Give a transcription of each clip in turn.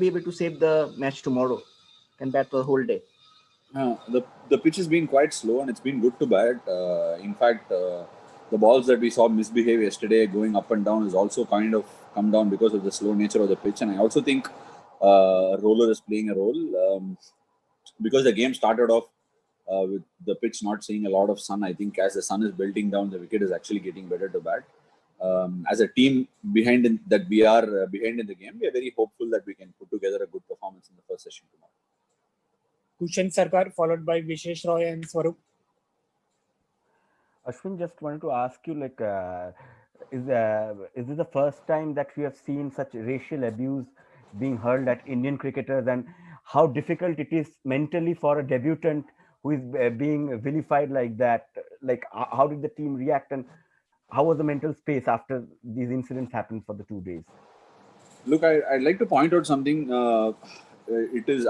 be able to save the match tomorrow? Can bat for the whole day. The pitch has been quite slow and it's been good to bat. In fact, the balls that we saw misbehave yesterday, going up and down, has also kind of come down because of the slow nature of the pitch. And I also think roller is playing a role because the game started off with the pitch not seeing a lot of sun. I think as the sun is belting down, the wicket is actually getting better to bat. As a team that we are behind in the game, we are very hopeful that we can put together a good performance in the first session tomorrow. Kushan Sarkar, followed by Vishesh Roy and Swarup. Ashwin, just wanted to ask you, like, is this the first time that we have seen such racial abuse being hurled at Indian cricketers, and how difficult it is mentally for a debutant who is being vilified like that? Like, how did the team react, and how was the mental space after these incidents happened for the 2 days? Look, I'd like to point out something.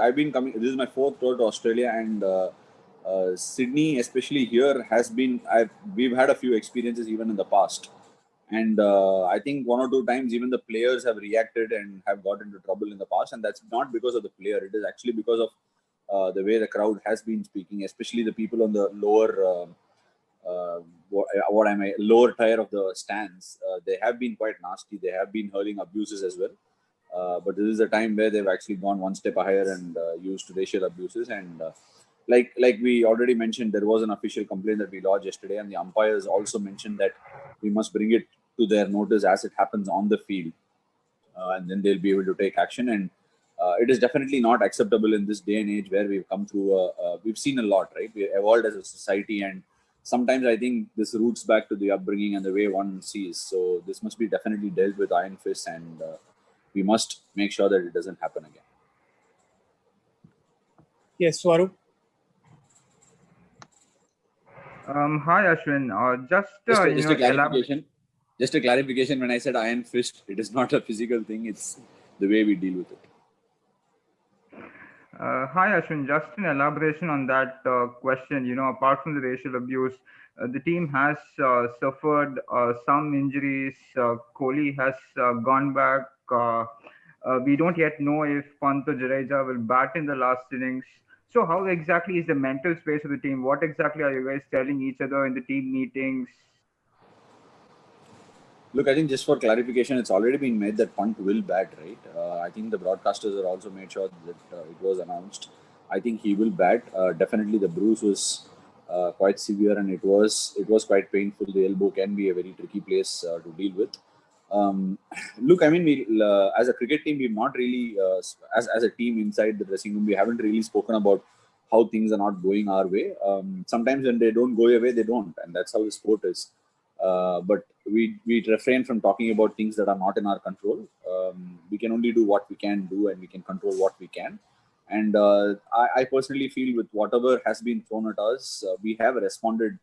I've been coming. This is my fourth tour to Australia, and Sydney, especially here, we've had a few experiences even in the past, and I think 1 or 2 times even the players have reacted and have got into trouble in the past, and that's not because of the player. It is actually because of the way the crowd has been speaking, especially the people on the lower. Lower tier of the stands. They have been quite nasty. They have been hurling abuses as well. But this is a time where they've actually gone one step higher and used racial abuses. And like we already mentioned, there was an official complaint that we lodged yesterday, and the umpires also mentioned that we must bring it to their notice as it happens on the field, and then they'll be able to take action. And it is definitely not acceptable in this day and age where we've come through. We've seen a lot, right? We evolved as a society, and sometimes I think this roots back to the upbringing and the way one sees. So this must be definitely dealt with iron fist, and we must make sure that it doesn't happen again. Yes, Swarup. Hi, Ashwin. Just a clarification. When I said iron fist, it is not a physical thing. It's the way we deal with it. Hi, Ashwin. Just an elaboration on that question. Apart from the racial abuse, the team has suffered some injuries. Kohli has gone back. We don't yet know if Pant or Jadeja will bat in the last innings. So how exactly is the mental space of the team? What exactly are you guys telling each other in the team meetings? Look, I think just for clarification, it's already been made that Pant will bat, right? I think the broadcasters are also made sure that it was announced. I think he will bat. Definitely the bruise was quite severe, and it was quite painful. The elbow can be a very tricky place to deal with. Look, I mean, we as a cricket team, we've not really, as a team inside the dressing room, we haven't really spoken about how things are not going our way. Sometimes when they don't go your way, they don't, and that's how the sport is. But we refrain from talking about things that are not in our control. We can only do what we can do, and we can control what we can. And I personally feel with whatever has been thrown at us, we have responded,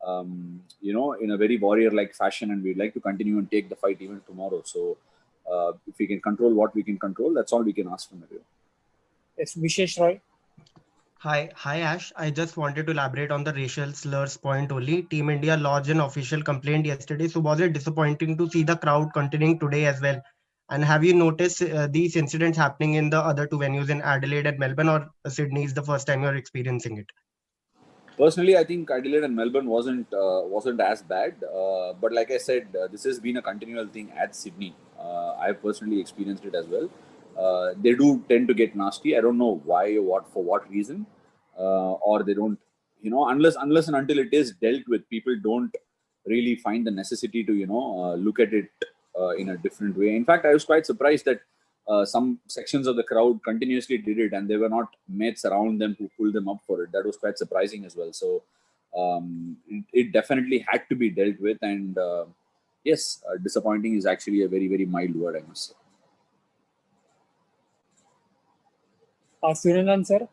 in a very warrior-like fashion, and we'd like to continue and take the fight even tomorrow. So if we can control what we can control, that's all we can ask from everyone. Yes, Vishesh Roy. Hi Ash. I just wanted to elaborate on the racial slurs point only. Team India lodged an official complaint yesterday. So was it disappointing to see the crowd continuing today as well? And have you noticed these incidents happening in the other 2 venues in Adelaide and Melbourne, or Sydney is the first time you're experiencing it? Personally, I think Adelaide and Melbourne wasn't as bad. But like I said, this has been a continual thing at Sydney. I've personally experienced it as well. They do tend to get nasty. I don't know why or for what reason, or they don't, unless and until it is dealt with, people don't really find the necessity to, look at it in a different way. In fact, I was quite surprised that some sections of the crowd continuously did it, and there were not mates around them who pulled them up for it. That was quite surprising as well. So it definitely had to be dealt with, and yes, disappointing is actually a very, very mild word, I must say. Suryanand sir.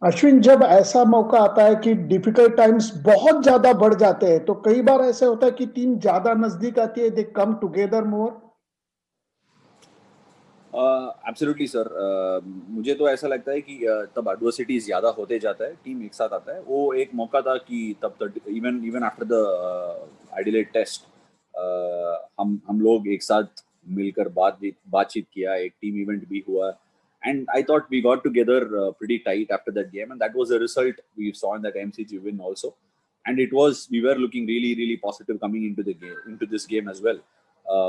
Ashwin, जब ऐसा मौका आता है कि difficult times बहुत ज्यादा बढ़ जाते हैं, तो कई बार ऐसा होता है कि टीम ज्यादा नजदीक आती है, they come together more. Absolutely sir. मुझे तो ऐसा लगता है कि तब एडवर्सिटी ज्यादा होते जाता है, टीम एक साथ आता है. वो एक मौका था कि तब even after the Adelaide test, हम लोग एक साथ मिलकर बातचीत किया, एक टीम इवेंट भी हुआ, and I thought we got together pretty tight after that game, and that was the result we saw in that MCG win also. And we were looking really positive coming into the game, into this game as well.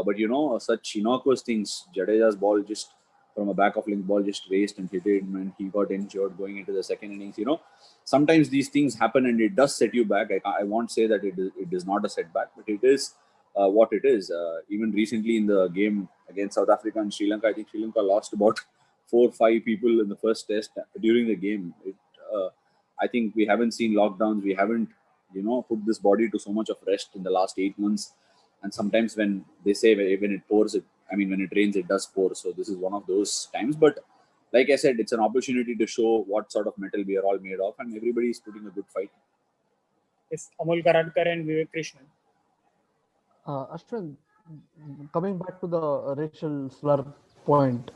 But you know, such innocuous things, Jadeja's ball just from a back of link ball just raced and hit it, and he got injured going into the second innings. You know, sometimes these things happen and it does set you back. I won't say that it is not a setback, but it is what it is. Even recently in the game against South Africa and Sri Lanka, I think Sri Lanka lost about 4 or 5 people in the first test during the game. I think we haven't seen lockdowns. We haven't, you know, put this body to so much of rest in the last 8 months. And sometimes when they say when it pours, when it rains, it does pour. So this is one of those times. But like I said, it's an opportunity to show what sort of metal we are all made of, and everybody is putting a good fight. Yes, Amol Karadkar and Vivek Krishnan. Ashwin, coming back to the racial slur point,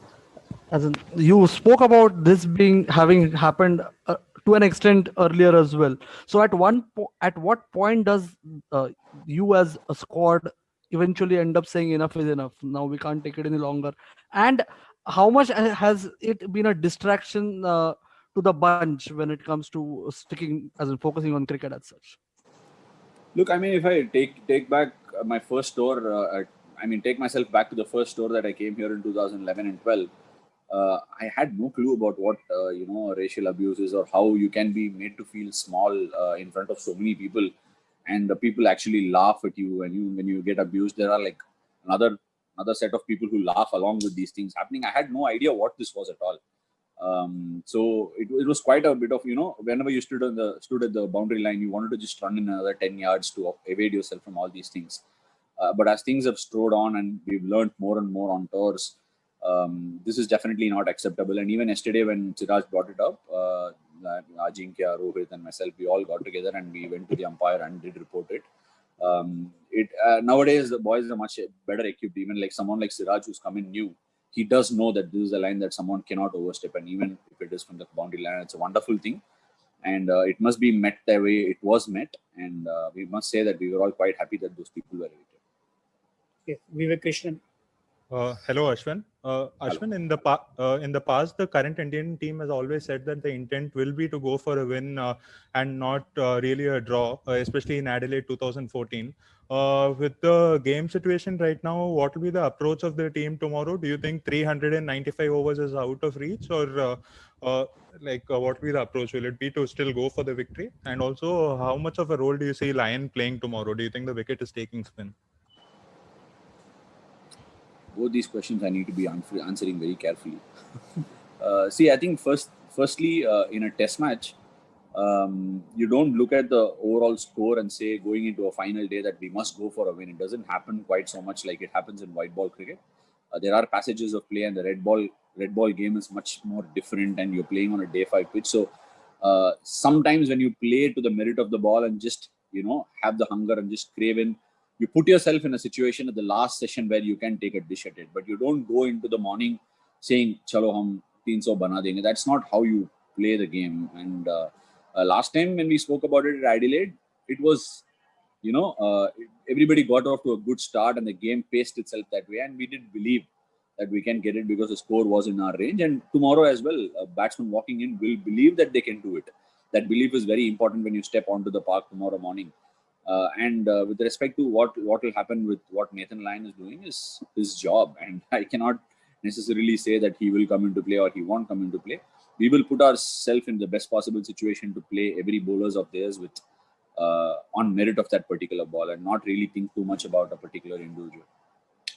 as in, you spoke about this having happened to an extent earlier as well. So at what point does you as a squad eventually end up saying enough is enough? Now we can't take it any longer. And how much has it been a distraction to the bunch when it comes to focusing on cricket as such? Look, I mean, if I take back my first tour, take myself back to the first tour that I came here in 2011 and 12. I had no clue about what racial abuse is, or how you can be made to feel small in front of so many people, and the people actually laugh at you when you get abused. There are like another set of people who laugh along with these things happening. I had no idea what this was at all. So it was quite a bit of, whenever you stood at the boundary line, you wanted to just run in another 10 yards to evade yourself from all these things. But as things have strode on and we've learned more and more on tours, this is definitely not acceptable. And even yesterday when Siraj brought it up, Ajinkya, Rohit and myself, we all got together and we went to the umpire and did report it. Nowadays the boys are much better equipped. Even like someone like Siraj who's come in new, he does know that this is a line that someone cannot overstep, and even if it is from the boundary line, it's a wonderful thing, and it must be met the way it was met, and we must say that we were all quite happy that those people were evicted. Yes, Vivek Krishnan. Hello, Ashwin. Ashwin, in the past, the current Indian team has always said that the intent will be to go for a win and not really a draw, especially in Adelaide 2014. With the game situation right now, what will be the approach of the team tomorrow? Do you think 395 overs is out of reach, or what will be the approach? Will it be to still go for the victory? And also, how much of a role do you see Lyon playing tomorrow? Do you think the wicket is taking spin? Both these questions I need to be answering very carefully. See, I think firstly, in a test match, you don't look at the overall score and say going into a final day that we must go for a win. It doesn't happen quite so much like it happens in white ball cricket. There are passages of play, and the red ball game is much more different, and you're playing on a day 5 pitch. So sometimes when you play to the merit of the ball and just have the hunger and just crave in, you put yourself in a situation at the last session where you can take a dish at it, but you don't go into the morning saying, "Chalo, hum 300 bana denge." That's not how you play the game. And last time when we spoke about it at Adelaide, it was, everybody got off to a good start and the game paced itself that way, and we did believe that we can get it because the score was in our range. And tomorrow as well, a batsman walking in will believe that they can do it. That belief is very important when you step onto the park tomorrow morning. And with respect to what will happen with what Nathan Lyon is doing is his job, and I cannot necessarily say that he will come into play or he won't come into play. We will put ourselves in the best possible situation to play every bowlers of theirs with on merit of that particular ball, and not really think too much about a particular individual.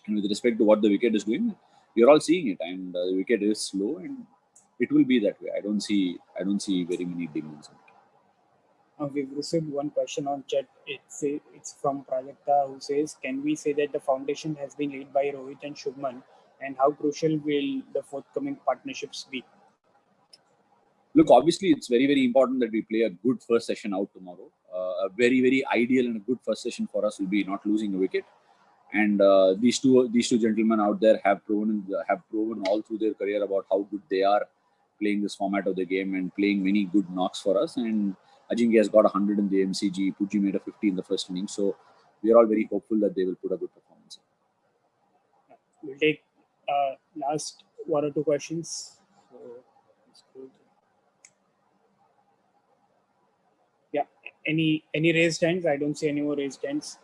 And with respect to what the wicket is doing, you're all seeing it, and the wicket is slow, and it will be that way. I don't see very many demons. We've received one question on chat. It's from Prajakta, who says, "Can we say that the foundation has been laid by Rohit and Shubman, and how crucial will the forthcoming partnerships be?" Look, obviously, it's very, very important that we play a good first session out tomorrow. A very, very ideal and a good first session for us will be not losing a wicket. And these two gentlemen out there have proven all through their career about how good they are playing this format of the game and playing many good knocks for us. And Ajinkya has got 100 in the MCG. Puji made a 50 in the first inning. So we are all very hopeful that they will put a good performance. We'll take last one or two questions. So, let's go to- yeah, any raised hands? I don't see any more raised hands.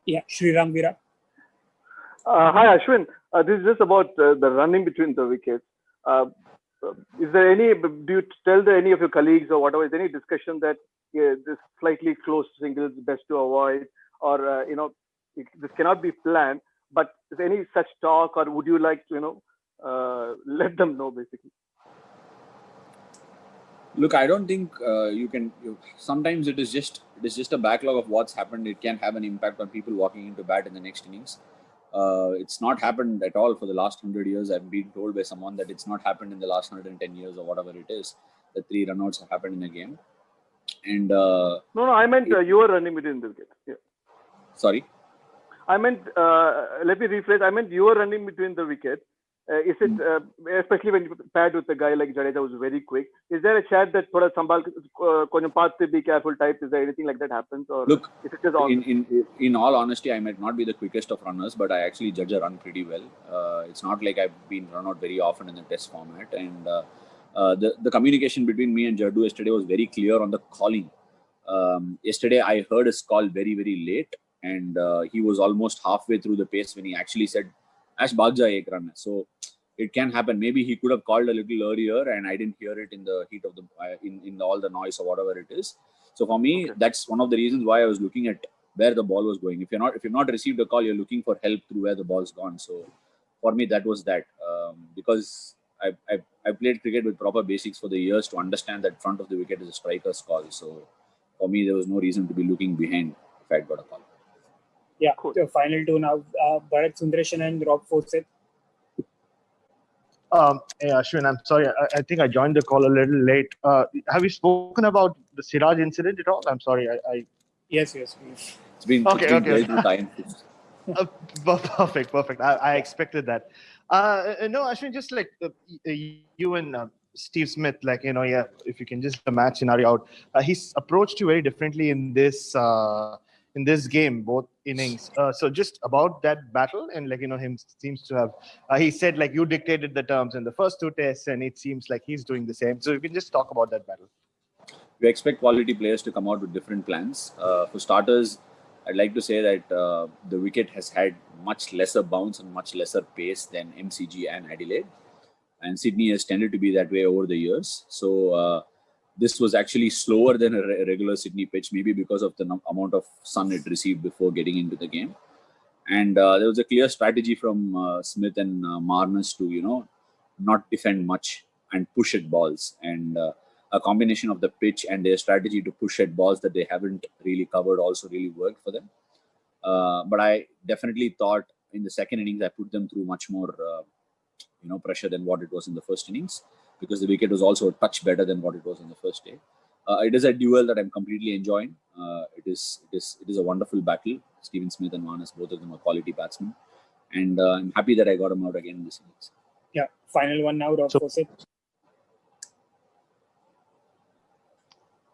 Yeah, Sriram Veera. Hi, Ashwin. This is just about the running between the wickets. Is there any, do you tell any of your colleagues or whatever, is there any discussion that this slightly close singles best to avoid, or, this cannot be planned, but is there any such talk, or would you like to, let them know basically? Look, I don't think sometimes it is just a backlog of what's happened. It can have an impact on people walking into bat in the next innings. It's not happened at all for the last 100 years. I've been told by someone that it's not happened in the last 110 years or whatever it is. The 3 runouts have happened in a game. And no, I meant you were running between the wickets. Yeah. Sorry? I meant, let me rephrase. I meant you were running between the wickets. Is it, especially when you paired with a guy like Jadeja who's very quick, is there a chat that thoda sambal, konjam path se be careful type? Is there anything like that happens? Or look, is it just all? In all honesty, I might not be the quickest of runners, but I actually judge a run pretty well. It's not like I've been run out very often in the test format. And the communication between me and Jaddu yesterday was very clear on the calling. Yesterday, I heard his call very, very late, and he was almost halfway through the pace when he actually said, Ash Bagja ek run. So it can happen. Maybe he could have called a little earlier and I didn't hear it in the heat of the in all the noise or whatever it is. So for me, that's one of the reasons why I was looking at where the ball was going. If you've not received a call, you're looking for help through where the ball's gone. So for me, that was that. Because I played cricket with proper basics for the years to understand that front of the wicket is a striker's call. So for me, there was no reason to be looking behind if I'd got a call. Yeah, cool. The final two now, Bharat Sundaresan and Rob Fawcett. Hey Ashwin, I'm sorry. I think I joined the call a little late. Have you spoken about the Siraj incident at all? I'm sorry. Yes. It's been time. Perfect. I expected that. No, Ashwin, just like you and Steve Smith, if you can just the match scenario out. He's approached you very differently in this game, both innings. So just about that battle and him seems to have, he said you dictated the terms in the first 2 tests and it seems like he's doing the same. So you can just talk about that battle. We expect quality players to come out with different plans. For starters, I'd like to say that the wicket has had much lesser bounce and much lesser pace than MCG and Adelaide. And Sydney has tended to be that way over the years. So this was actually slower than a regular Sydney pitch, maybe because of the amount of sun it received before getting into the game. And there was a clear strategy from Smith and Marnus to, not defend much and push at balls. And a combination of the pitch and their strategy to push at balls that they haven't really covered also really worked for them. But I definitely thought in the second innings, I put them through much more, pressure than what it was in the first innings, because the wicket was also a touch better than what it was in the first day. It is a duel that I'm completely enjoying. It is a wonderful battle. Steven Smith and Marnus, both of them are quality batsmen. And I'm happy that I got him out again in this innings. Yeah, final one now, Rob Fawcett.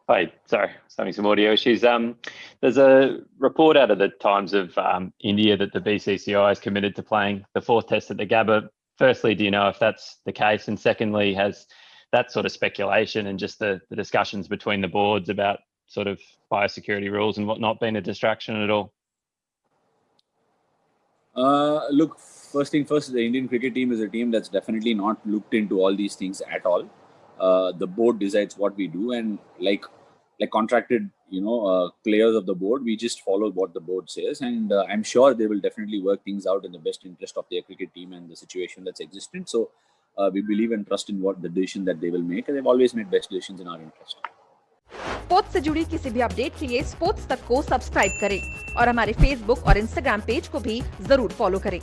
Hi, sorry, some audio issues. There's a report out of the Times of India that the BCCI is committed to playing the 4th test at the Gabba. Firstly, do you know if that's the case? And secondly, has that sort of speculation and just the discussions between the boards about sort of biosecurity rules and whatnot been a distraction at all? Look, first thing first, the Indian cricket team is a team that's definitely not looked into all these things at all. The board decides what we do, and like contracted, players of the board, we just follow what the board says, and I'm sure they will definitely work things out in the best interest of their cricket team and the situation that's existent. So we believe and trust in what the decision that they will make, and they've always made best decisions in our interest. Sports से जुड़ी किसी भी update के लिए sports तक को subscribe करें और हमारे फेसबुक और इंस्टाग्राम पेज को भी जरूर फॉलो करें।